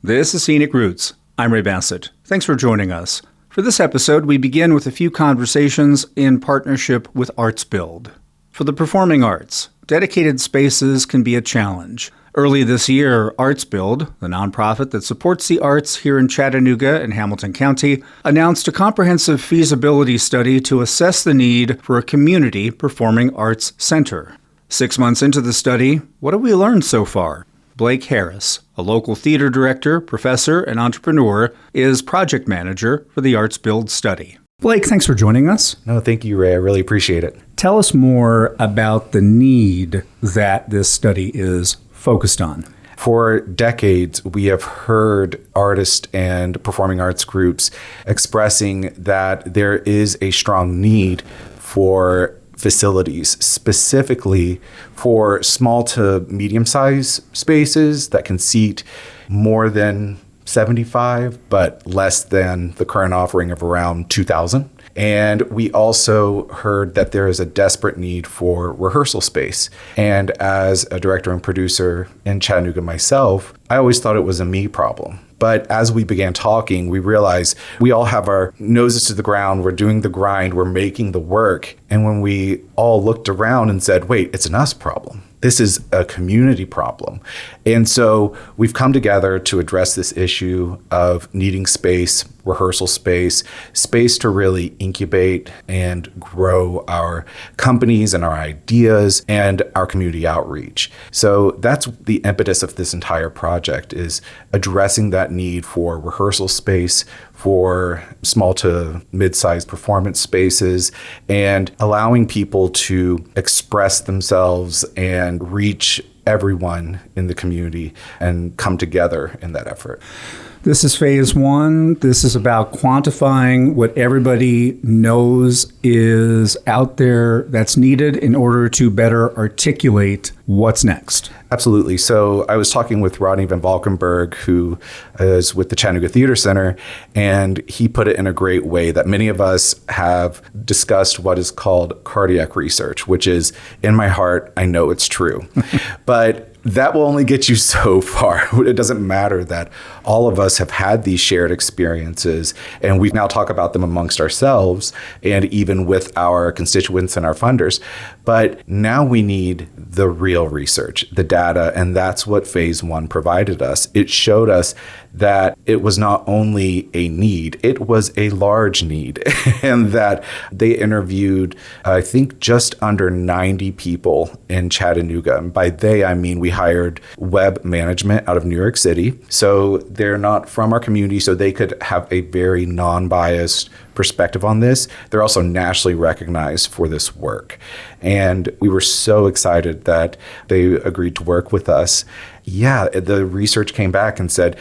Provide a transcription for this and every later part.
This is Scenic Roots. I'm Ray Bassett. Thanks for joining us. For this episode, we begin with a few conversations in partnership with Arts Build. For the performing arts, dedicated spaces can be a challenge. Early this year, Arts Build, the nonprofit that supports the arts here in Chattanooga and Hamilton County, announced a comprehensive feasibility study to assess the need for a community performing arts center. 6 months into the study, what have we learned so far? Blake Harris, a local theater director, professor, and entrepreneur, is project manager for the Arts Build study. Blake, thanks for joining us. No, thank you, Ray. I really appreciate it. Tell us more about the need that this study is focused on. For decades, we have heard artists and performing arts groups expressing that there is a strong need for facilities, specifically for small to medium-sized spaces that can seat more than 75, but less than the current offering of around 2,000. And we also heard that there is a desperate need for rehearsal space. And as a director and producer in Chattanooga myself, I always thought it was a me problem. But as we began talking, we realized we all have our noses to the ground. We're doing the grind. We're making the work. And when we all looked around and said, wait, it's an us problem. This is a community problem. And so we've come together to address this issue of needing space, rehearsal space, space to really incubate and grow our companies and our ideas and our community outreach. So that's the impetus of this entire project, is addressing that need for rehearsal space, for small to mid-sized performance spaces, and allowing people to express themselves and reach everyone in the community and come together in that effort. This is phase one. This is about quantifying what everybody knows is out there that's needed in order to better articulate what's next. Absolutely. So I was talking with Rodney Van Valkenburg, who is with the Chattanooga Theater Center, and he put it in a great way that many of us have discussed what is called cardiac research, which is, in my heart, I know it's true. But that will only get you so far. It doesn't matter that all of us have had these shared experiences, and we now talk about them amongst ourselves and even with our constituents and our funders. But now we need the real research, the data, and that's what phase one provided us. It showed us that it was not only a need, it was a large need, and that they interviewed, I think, just under 90 people in Chattanooga. And by they, I mean we hired web management out of New York City. So they're not from our community, so they could have a very non-biased perspective on this. They're also nationally recognized for this work. And we were so excited that they agreed to work with us. Yeah, the research came back and said,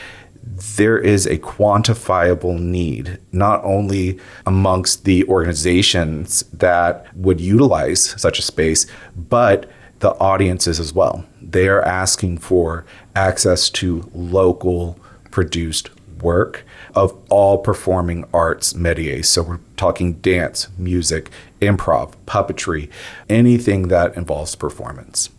there is a quantifiable need, not only amongst the organizations that would utilize such a space, but the audiences as well. They are asking for access to local produced work of all performing arts métiers. So we're talking dance, music, improv, puppetry, anything that involves performance.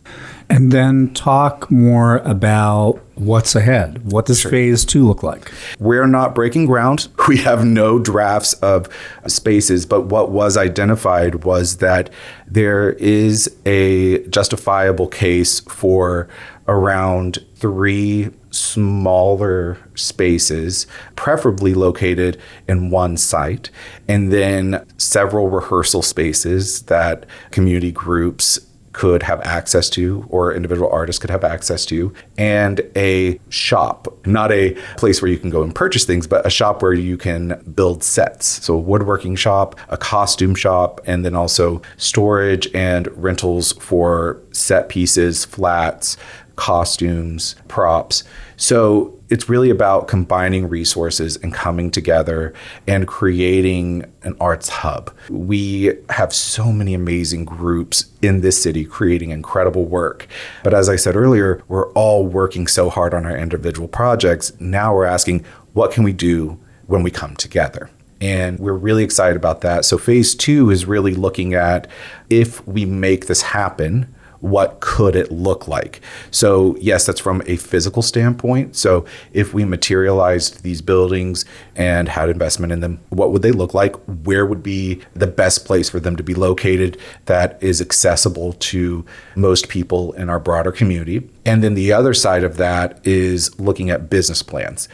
And then talk more about what's ahead. What does phase two look like? We're not breaking ground. We have no drafts of spaces, but what was identified was that there is a justifiable case for around 3 smaller spaces, preferably located in one site, and then several rehearsal spaces that community groups could have access to, or individual artists could have access to, and a shop, not a place where you can go and purchase things, but a shop where you can build sets. So a woodworking shop, a costume shop, and then also storage and rentals for set pieces, flats, costumes, props. So it's really about combining resources and coming together and creating an arts hub. We have so many amazing groups in this city creating incredible work. But as I said earlier, we're all working so hard on our individual projects. Now we're asking, what can we do when we come together? And we're really excited about that. So phase two is really looking at, if we make this happen, what could it look like? So yes, that's from a physical standpoint. So if we materialized these buildings and had investment in them, what would they look like? Where would be the best place for them to be located that is accessible to most people in our broader community? And then the other side of that is looking at business plans.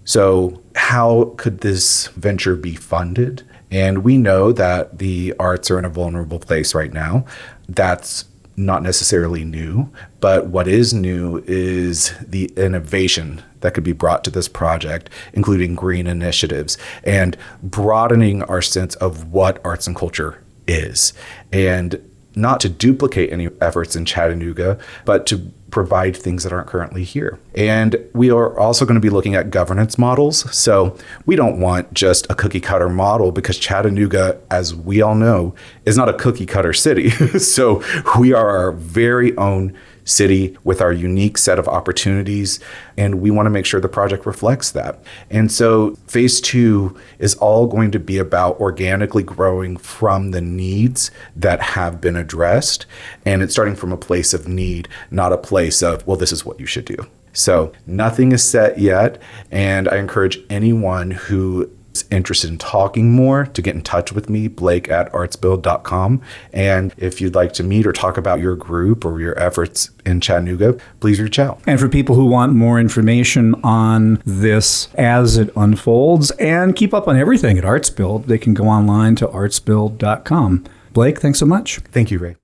So how could this venture be funded? And we know that the arts are in a vulnerable place right now. That's not necessarily new, but what is new is the innovation that could be brought to this project, including green initiatives and broadening our sense of what arts and culture is. And not to duplicate any efforts in Chattanooga, but to provide things that aren't currently here. And we are also going to be looking at governance models. So we don't want just a cookie cutter model, because Chattanooga, as we all know, is not a cookie cutter city. So we are our very own city with our unique set of opportunities, and we want to make sure the project reflects that. And so phase 2 is all going to be about organically growing from the needs that have been addressed, and it's starting from a place of need, not a place of, well, this is what you should do. So nothing is set yet, and I encourage anyone who is interested in talking more to get in touch with me, blake@artsbuild.com. And if you'd like to meet or talk about your group or your efforts in Chattanooga, please reach out. And for people who want more information on this as it unfolds and keep up on everything at ArtsBuild, they can go online to artsbuild.com. Blake, thanks so much. Thank you, Ray.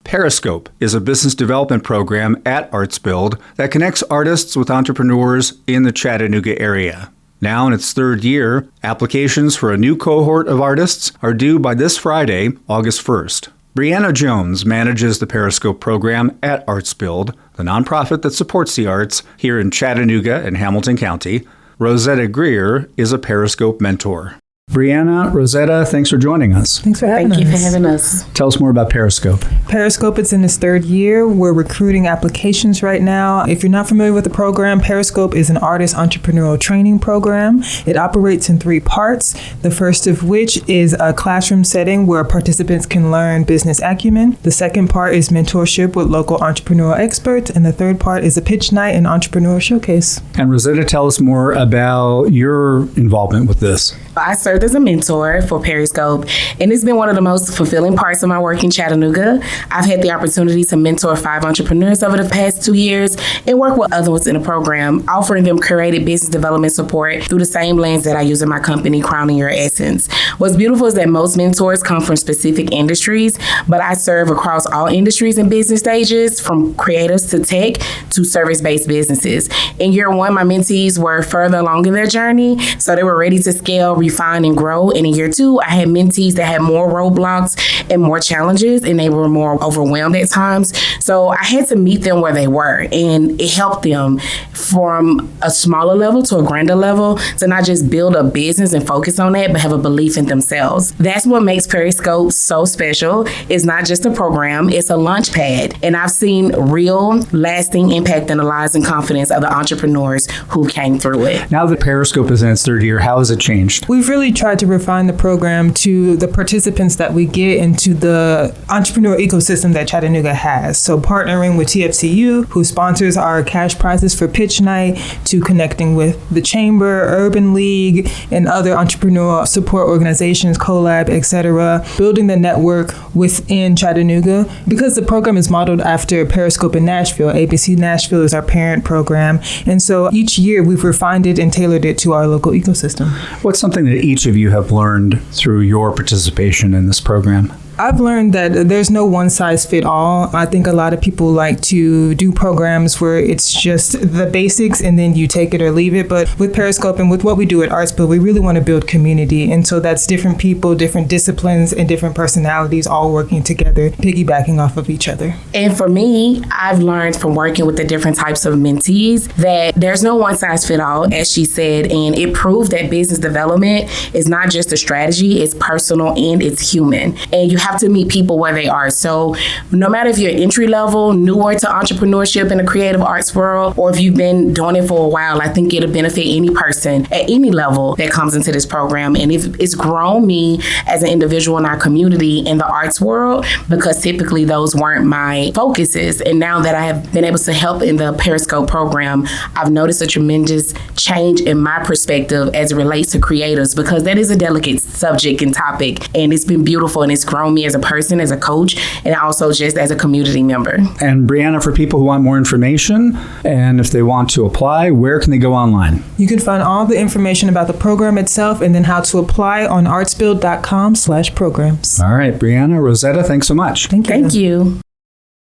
Periscope is a business development program at ArtsBuild that connects artists with entrepreneurs in the Chattanooga area. Now in its third year, applications for a new cohort of artists are due by this Friday, August 1st. Brianna Jones manages the Periscope program at ArtsBuild, the nonprofit that supports the arts here in Chattanooga and Hamilton County. Rosetta Greer is a Periscope mentor. Brianna, Rosetta, thanks for joining us. Thanks for having us. Thank you for having us. Tell us more about Periscope. Periscope is in its third year. We're recruiting applications right now. If you're not familiar with the program, Periscope is an artist entrepreneurial training program. It operates in 3 parts, the first of which is a classroom setting where participants can learn business acumen. The second part is mentorship with local entrepreneurial experts. And the third part is a pitch night and entrepreneurial showcase. And Rosetta, tell us more about your involvement with this. I served as a mentor for Periscope, and it's been one of the most fulfilling parts of my work in Chattanooga. I've had the opportunity to mentor 5 entrepreneurs over the past 2 years and work with others in the program, offering them curated business development support through the same lens that I use in my company, Crowning Your Essence. What's beautiful is that most mentors come from specific industries, but I serve across all industries and business stages, from creatives to tech to service-based businesses. In year 1, my mentees were further along in their journey, so they were ready to scale, refine, and grow. And in year 2, I had mentees that had more roadblocks and more challenges, and they were more overwhelmed at times. So I had to meet them where they were, and it helped them from a smaller level to a grander level to not just build a business and focus on that, but have a belief in themselves. That's what makes Periscope so special. It's not just a program, it's a launch pad. And I've seen real, lasting impact in the lives and confidence of the entrepreneurs who came through it. Now that Periscope is in its third year, how has it changed? We've really tried to refine the program to the participants that we get into the entrepreneur ecosystem that Chattanooga has. So partnering with TFCU, who sponsors our cash prizes for Pitch Night, to connecting with the Chamber, Urban League, and other entrepreneurial support organizations, Collab, etc., building the network within Chattanooga. Because the program is modeled after Periscope in Nashville, ABC Nashville is our parent program. And so each year we've refined it and tailored it to our local ecosystem. What's something that each of you have learned through your participation in this program? I've learned that there's no one size fit all. I think a lot of people like to do programs where it's just the basics and then you take it or leave it. But with Periscope and with what we do at ArtsBuild, we really want to build community. And so that's different people, different disciplines, and different personalities all working together, piggybacking off of each other. And for me, I've learned from working with the different types of mentees that there's no one size fit all, as she said, and it proved that business development is not just a strategy, it's personal and it's human. And you have to meet people where they are. So no matter if you're entry level, newer to entrepreneurship in the creative arts world, or if you've been doing it for a while, I think it'll benefit any person at any level that comes into this program. And it's grown me as an individual in our community in the arts world, because typically those weren't my focuses. And now that I have been able to help in the Periscope program, I've noticed a tremendous change in my perspective as it relates to creators, because that is a delicate subject and topic. And it's been beautiful, and it's grown me as a person, as a coach, and also just as a community member. And Brianna, for people who want more information and if they want to apply, where can they go online? You can find all the information about the program itself and then how to apply on artsbuild.com/programs. All right, Brianna, Rosetta, thanks so much. Thank you.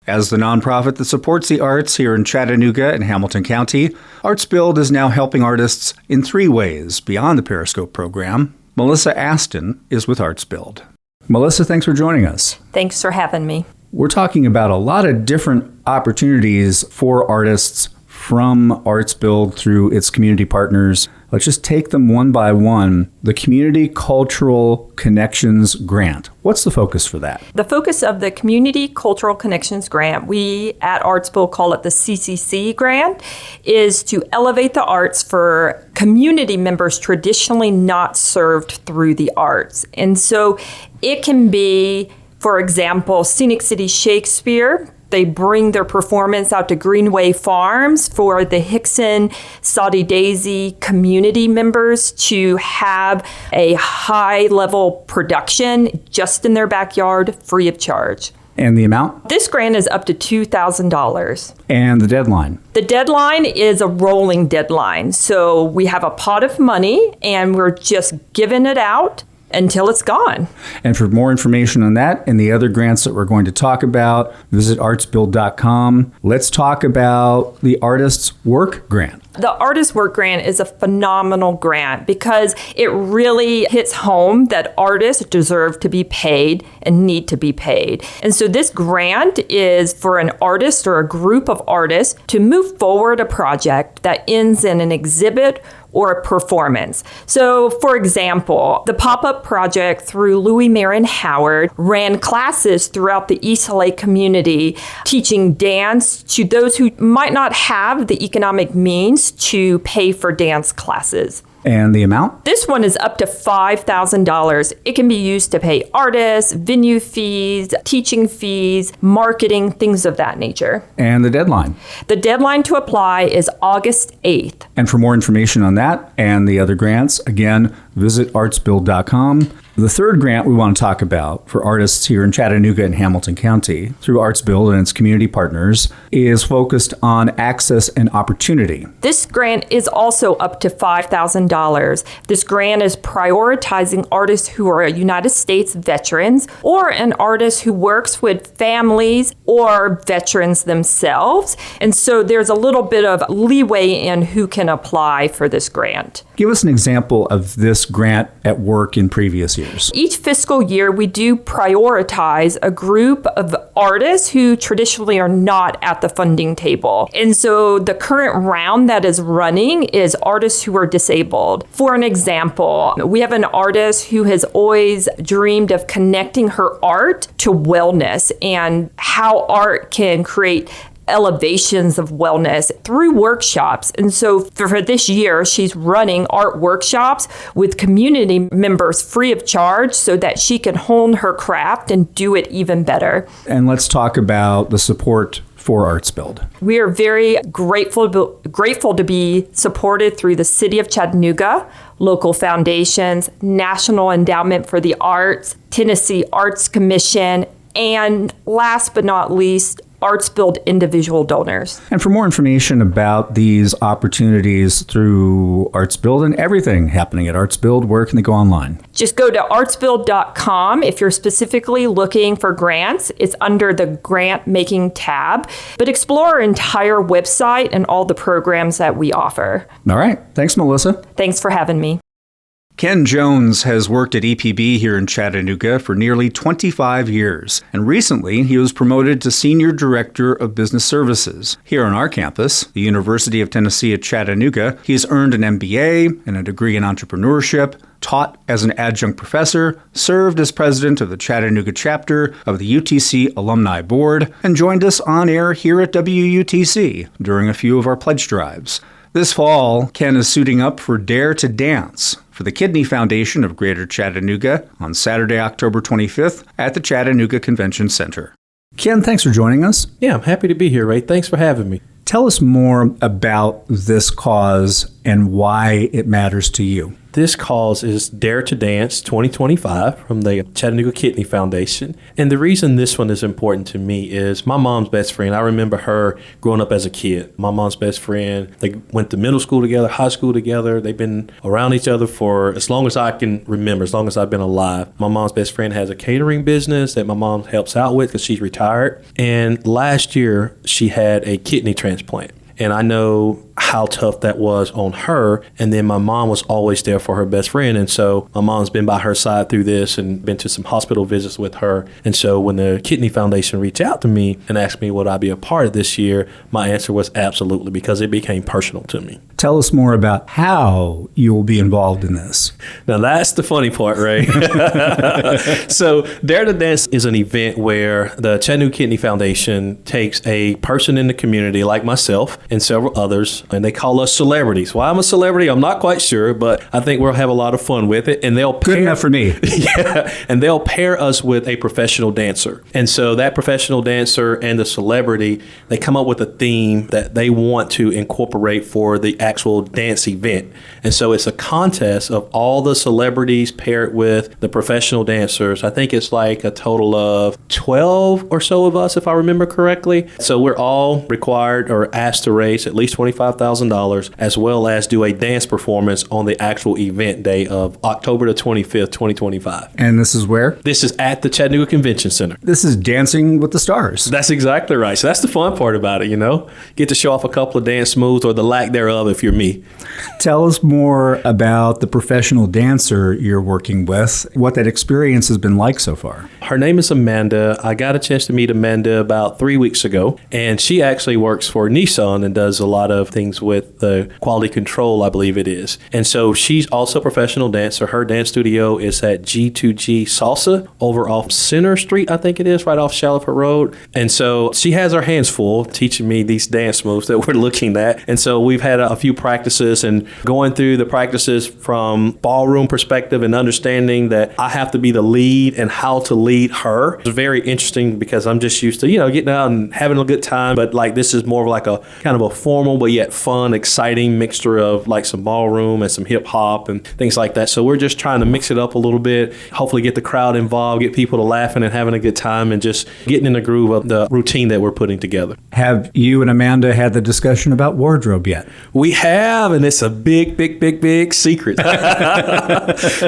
As the nonprofit that supports the arts here in Chattanooga and Hamilton County, ArtsBuild is now helping artists in 3 ways beyond the Periscope program. Melissa Aston is with ArtsBuild. Melissa, thanks for joining us. Thanks for having me. We're talking about a lot of different opportunities for artists from ArtsBuild through its community partners. Let's just take them one by one. The Community Cultural Connections Grant. What's the focus for that? The focus of the Community Cultural Connections Grant, we at ArtsBuild call it the CCC grant, is to elevate the arts for community members traditionally not served through the arts. And so it can be, for example, Scenic City Shakespeare. They bring their performance out to Greenway Farms for the Hickson Saudi Daisy community members to have a high-level production just in their backyard, free of charge. And the amount? This grant is up to $2,000. And the deadline? The deadline is a rolling deadline. So we have a pot of money, and we're just giving it out until it's gone. And for more information on that and the other grants that we're going to talk about, visit artsbuild.com. Let's talk about the Artists Work Grant. The Artist Work Grant is a phenomenal grant because it really hits home that artists deserve to be paid and need to be paid. And so this grant is for an artist or a group of artists to move forward a project that ends in an exhibit or a performance. So, for example, the pop-up project through Louis Marin Howard ran classes throughout the East Lake community, teaching dance to those who might not have the economic means to pay for dance classes. And the amount? This one is up to $5,000. It can be used to pay artists, venue fees, teaching fees, marketing, things of that nature. And the deadline? The deadline to apply is August 8th. And for more information on that and the other grants, again, visit artsbuild.com. The third grant we want to talk about for artists here in Chattanooga and Hamilton County through ArtsBuild and its community partners is focused on access and opportunity. This grant is also up to $5,000. This grant is prioritizing artists who are United States veterans or an artist who works with families or veterans themselves. And so there's a little bit of leeway in who can apply for this grant. Give us an example of this grant at work in previous years. Each fiscal year, we do prioritize a group of artists who traditionally are not at the funding table. And so the current round that is running is artists who are disabled. For an example, we have an artist who has always dreamed of connecting her art to wellness and how art can create elevations of wellness through workshops. And so for this year, she's running art workshops with community members free of charge so that she can hone her craft and do it even better. And let's talk about the support for ArtsBuild. We are very grateful to be supported through the City of Chattanooga, local foundations, National Endowment for the Arts, Tennessee Arts Commission, and last but not least, ArtsBuild individual donors. And for more information about these opportunities through ArtsBuild and everything happening at ArtsBuild, where can they go online? Just go to artsbuild.com. If you're specifically looking for grants, it's under the grant making tab. But explore our entire website and all the programs that we offer. All right. Thanks, Melissa. Thanks for having me. Ken Jones has worked at EPB here in Chattanooga for nearly 25 years, and recently he was promoted to Senior Director of Business Services. Here on our campus, the University of Tennessee at Chattanooga, he has earned an MBA and a degree in entrepreneurship, taught as an adjunct professor, served as president of the Chattanooga chapter of the UTC Alumni Board, and joined us on air here at WUTC during a few of our pledge drives. This fall, Ken is suiting up for Dare to Dance for the Kidney Foundation of Greater Chattanooga on Saturday, October 25th at the Chattanooga Convention Center. Ken, thanks for joining us. Yeah, I'm happy to be here, Ray. Thanks for having me. Tell us more about this cause and why it matters to you. This cause is Dare to Dance 2025 from the Chattanooga Kidney Foundation. And the reason this one is important to me is my mom's best friend. I remember her growing up as a kid. My mom's best friend, they went to middle school together, high school together. They've been around each other for as long as I can remember, as long as I've been alive. My mom's best friend has a catering business that my mom helps out with because she's retired. And last year, she had a kidney transplant. And I know how tough that was on her. And then my mom was always there for her best friend. And so my mom's been by her side through this and been to some hospital visits with her. And so when the Kidney Foundation reached out to me and asked me would I be a part of this year, my answer was absolutely, because it became personal to me. Tell us more about how you will be involved in this. Now that's the funny part, Ray. So Dare to Dance is an event where the Chattanooga Kidney Foundation takes a person in the community like myself and several others, and they call us celebrities. Why I'm a celebrity, I'm not quite sure, but I think we'll have a lot of fun with it. And they'll Good enough for me. Yeah, and they'll pair us with a professional dancer. And so that professional dancer and the celebrity, they come up with a theme that they want to incorporate for the actual dance event. And so it's a contest of all the celebrities paired with the professional dancers. I think it's like a total of 12 or so of us, if I remember correctly. So we're all required or asked to raise at least $25,000, as well as do a dance performance on the actual event day of October the 25th, 2025. And this is where? This is at the Chattanooga Convention Center. This is Dancing with the Stars. That's exactly right. So that's the fun part about it, you know? Get to show off a couple of dance moves, or the lack thereof if you're me. Tell us more about the professional dancer you're working with, what that experience has been like so far. Her name is Amanda. I got a chance to meet Amanda about 3 weeks ago, and she actually works for Nissan and does a lot of things with the quality control, I believe it is. And so she's also a professional dancer. Her dance studio is at G2G Salsa over off Center Street, I think it is, right off Shallowford Road. And so she has her hands full teaching me these dance moves that we're looking at. And so we've had a few practices, and going through the practices from ballroom perspective and understanding that I have to be the lead and how to lead her. It's very interesting because I'm just used to, you know, getting out and having a good time. But like this is more of like a kind of a formal but yet fun, exciting mixture of like some ballroom and some hip hop and things like that. So we're just trying to mix it up a little bit, hopefully get the crowd involved, get people to laughing and having a good time, and just getting in the groove of the routine that we're putting together. Have you and Amanda had the discussion about wardrobe yet? We have, and it's a big secret.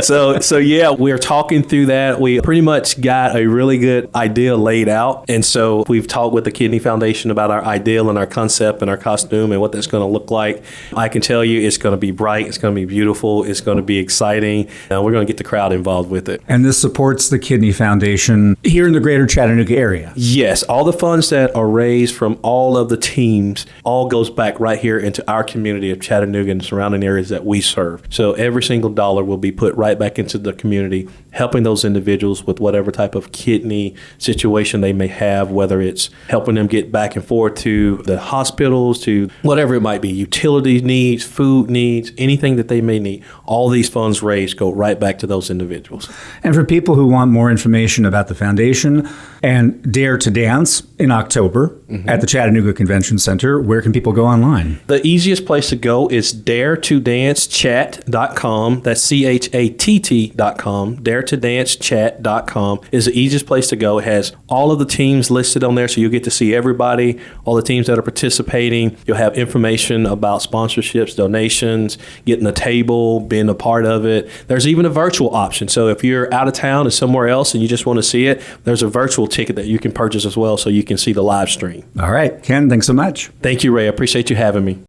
So yeah, we're talking through that. We pretty much got a really good idea laid out. And so we've talked with the Kidney Foundation about our ideal and our concept and our costume and what that's going to look like. I can tell you it's going to be bright, it's going to be beautiful, it's going to be exciting, and we're going to get the crowd involved with it. And this supports the Kidney Foundation here in the greater Chattanooga area. Yes, all the funds that are raised from all of the teams all goes back right here into our community of Chattanooga and surrounding areas that we serve. So every single dollar will be put right back into the community, helping those individuals with whatever type of kidney situation they may have, whether it's helping them get back and forth to the hospitals, to whatever it might be, utility needs, food needs, anything that they may need. All these funds raised go right back to those individuals. And for people who want more information about the foundation and Dare to Dance in October at the Chattanooga Convention Center, where can people go online? The easiest place to go is daretodancechat.com. That's CHATT.com. Daretodancechat.com is the easiest place to go. It has all of the teams listed on there, so you'll get to see everybody, all the teams that are participating. You'll have information about sponsorships, donations, getting a table, being a part of it. There's even a virtual option. So if you're out of town and somewhere else and you just want to see it, there's a virtual ticket that you can purchase as well, so you can see the live stream. All right. Ken, thanks so much. Thank you, Ray. I appreciate you having me.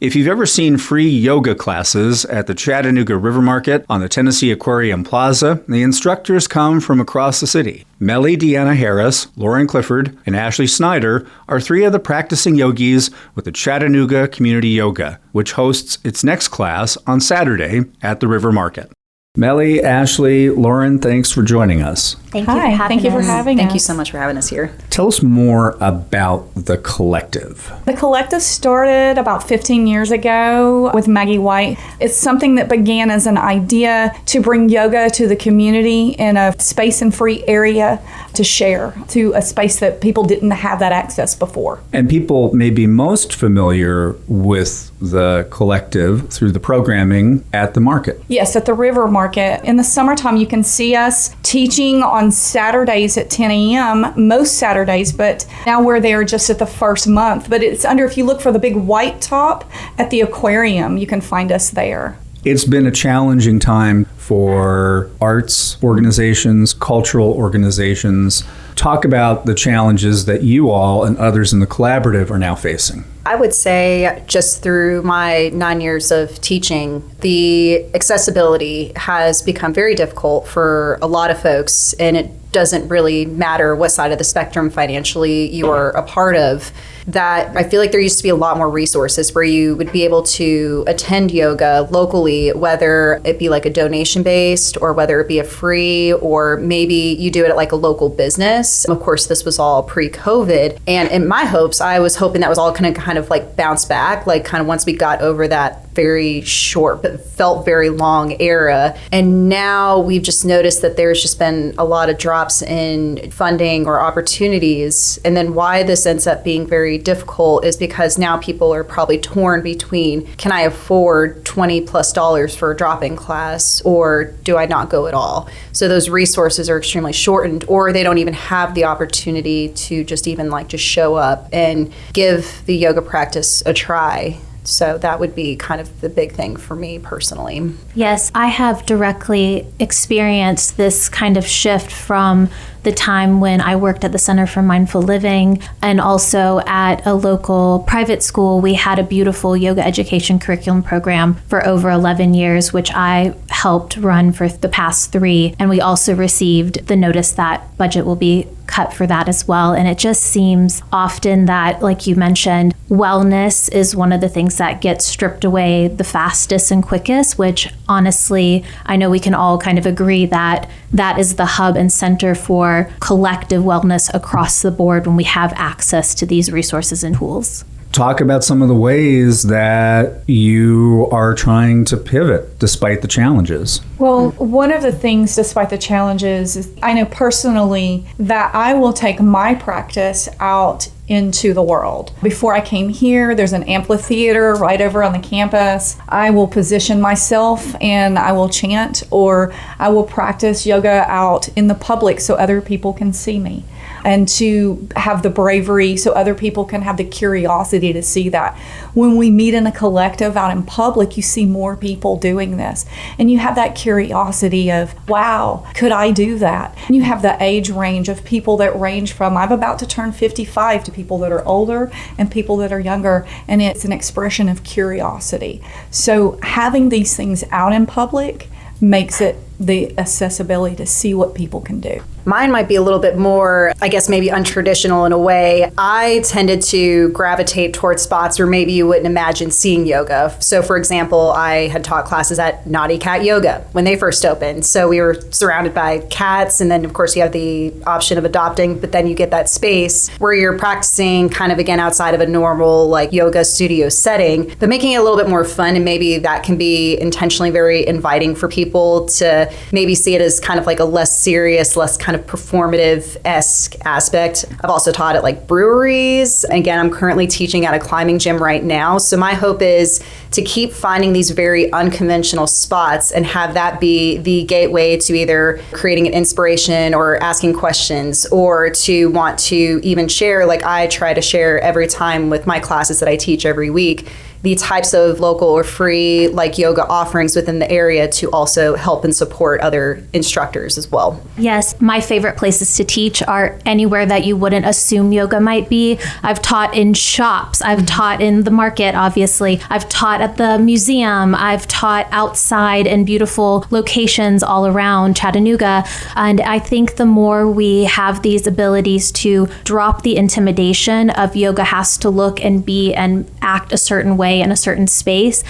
If you've ever seen free yoga classes at the Chattanooga River Market on the Tennessee Aquarium Plaza, the instructors come from across the city. Melly Deanna Harris, Lauren Clifford, and Ashley Snyder are three of the practicing yogis with the Chattanooga Community Yoga, which hosts its next class on Saturday at the River Market. Melly, Ashley, Lauren, thanks for joining us. Thank you for having us. Thank you for having us. Thank you so much for having us here. Tell us more about the collective. The collective started about 15 years ago with Maggie White. It's something that began as an idea to bring yoga to the community in a space and free area to share, to a space that people didn't have that access before. And people may be most familiar with the collective through the programming at the market. Yes, at the River Market. In the summertime, you can see us teaching on Saturdays at 10 a.m., most Saturdays, but now we're there just at the first month. But it's under, if you look for the big white top at the aquarium, you can find us there. It's been a challenging time for arts organizations, cultural organizations. Talk about the challenges that you all and others in the collaborative are now facing. I would say just through my 9 years of teaching, the accessibility has become very difficult for a lot of folks, and it doesn't really matter what side of the spectrum financially you are a part of. That I feel like there used to be a lot more resources where you would be able to attend yoga locally, whether it be like a donation based or whether it be a free, or maybe you do it at like a local business. Of course, this was all pre-COVID. And in my hopes, I was hoping that was all going to kind of like bounce back, like kind of once we got over that very short but felt very long era. And now we've just noticed that there's just been a lot of drops in funding or opportunities. And then why this ends up being very difficult is because now people are probably torn between, can I afford $20+ for a drop-in class, or do I not go at all? So those resources are extremely shortened, or they don't even have the opportunity to just even like just show up and give the yoga practice a try. So that would be kind of the big thing for me personally. Yes, I have directly experienced this kind of shift from the time when I worked at the Center for Mindful Living and also at a local private school. We had a beautiful yoga education curriculum program for over 11 years, which I helped run for the past 3. And we also received the notice that budget will be cut for that as well. And it just seems often that, like you mentioned, wellness is one of the things that gets stripped away the fastest and quickest, which honestly, I know we can all kind of agree that that is the hub and center for collective wellness across the board when we have access to these resources and tools. Talk about some of the ways that you are trying to pivot despite the challenges. Well, one of the things, despite the challenges, is I know personally that I will take my practice out into the world. Before I came here, there's an amphitheater right over on the campus. I will position myself and I will chant, or I will practice yoga out in the public so other people can see me, and to have the bravery so other people can have the curiosity to see that. When we meet in a collective out in public, you see more people doing this, and you have that curiosity of, wow, could I do that? And you have the age range of people that range from, I'm about to turn 55, to people that are older and people that are younger, and it's an expression of curiosity. So having these things out in public makes it the accessibility to see what people can do. Mine might be a little bit more, I guess, maybe untraditional in a way. I tended to gravitate towards spots where maybe you wouldn't imagine seeing yoga. So, for example, I had taught classes at Naughty Cat Yoga when they first opened. So we were surrounded by cats, and then, of course, you have the option of adopting, but then you get that space where you're practicing kind of, again, outside of a normal, like, yoga studio setting, but making it a little bit more fun, and maybe that can be intentionally very inviting for people to maybe see it as kind of like a less serious, less kind of performative-esque aspect. I've also taught at like breweries. Again, I'm currently teaching at a climbing gym right now. So my hope is to keep finding these very unconventional spots and have that be the gateway to either creating an inspiration or asking questions, or to want to even share, like I try to share every time with my classes that I teach every week, the types of local or free like yoga offerings within the area to also help and support other instructors as well. Yes, my favorite places to teach are anywhere that you wouldn't assume yoga might be. I've taught in shops. I've taught in the market, obviously. I've taught at the museum. I've taught outside in beautiful locations all around Chattanooga. And I think the more we have these abilities to drop the intimidation of yoga has to look and be and act a certain way in a certain space,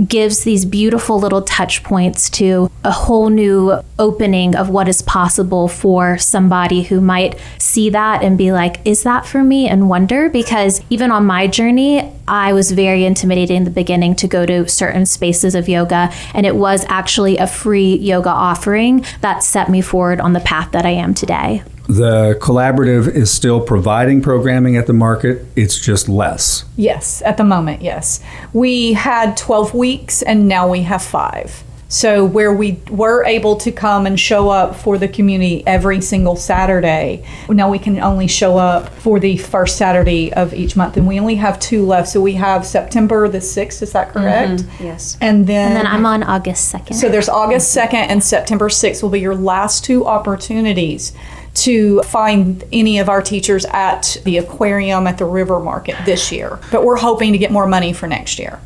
gives these beautiful little touch points to a whole new opening of what is possible for somebody who might see that and be like, is that for me? And wonder, because even on my journey, I was very intimidated in the beginning to go to certain spaces of yoga, and it was actually a free yoga offering that set me forward on the path that I am today. The collaborative is still providing programming at the market, it's just less. Yes, at the moment, yes. We had 12 weeks and now we have 5. So where we were able to come and show up for the community every single Saturday, now we can only show up for the first Saturday of each month. And we only have 2 left. So we have September the 6th, is that correct? Yes. And then I'm on August 2nd. So there's August 2nd and September 6th will be your last 2 opportunities to find any of our teachers at the aquarium at the river market this year. But we're hoping to get more money for next year.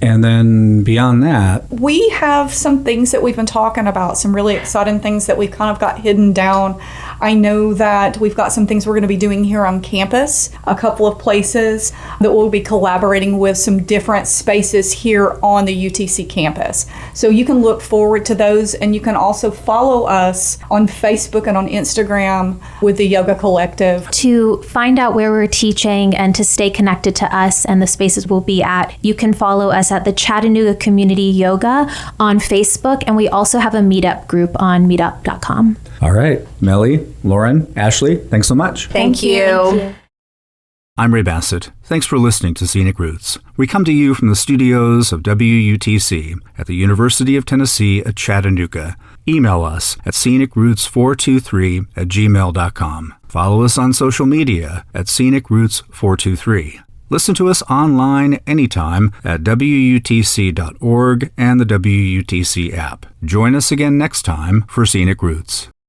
And then beyond that, We have some things that we've been talking about, some really exciting things that we've kind of got hidden down. I know that we've got some things we're going to be doing here on campus, a couple of places that we'll be collaborating with some different spaces here on the UTC campus. So you can look forward to those, and you can also follow us on Facebook and on Instagram with the Yoga Collective. To find out where we're teaching and to stay connected to us and the spaces we'll be at, you can follow us at the Chattanooga Community Yoga on Facebook, and we also have a meetup group on meetup.com. all right, Melly, Lauren, Ashley, thanks so much. Thank you. I'm Ray Bassett. Thanks for listening to Scenic Roots. We come to you from the studios of WUTC at the University of Tennessee at Chattanooga. Email us at scenicroots423@gmail.com. Follow us on social media at scenicroots423. Listen to us online anytime at WUTC.org and the WUTC app. Join us again next time for Scenic Roots.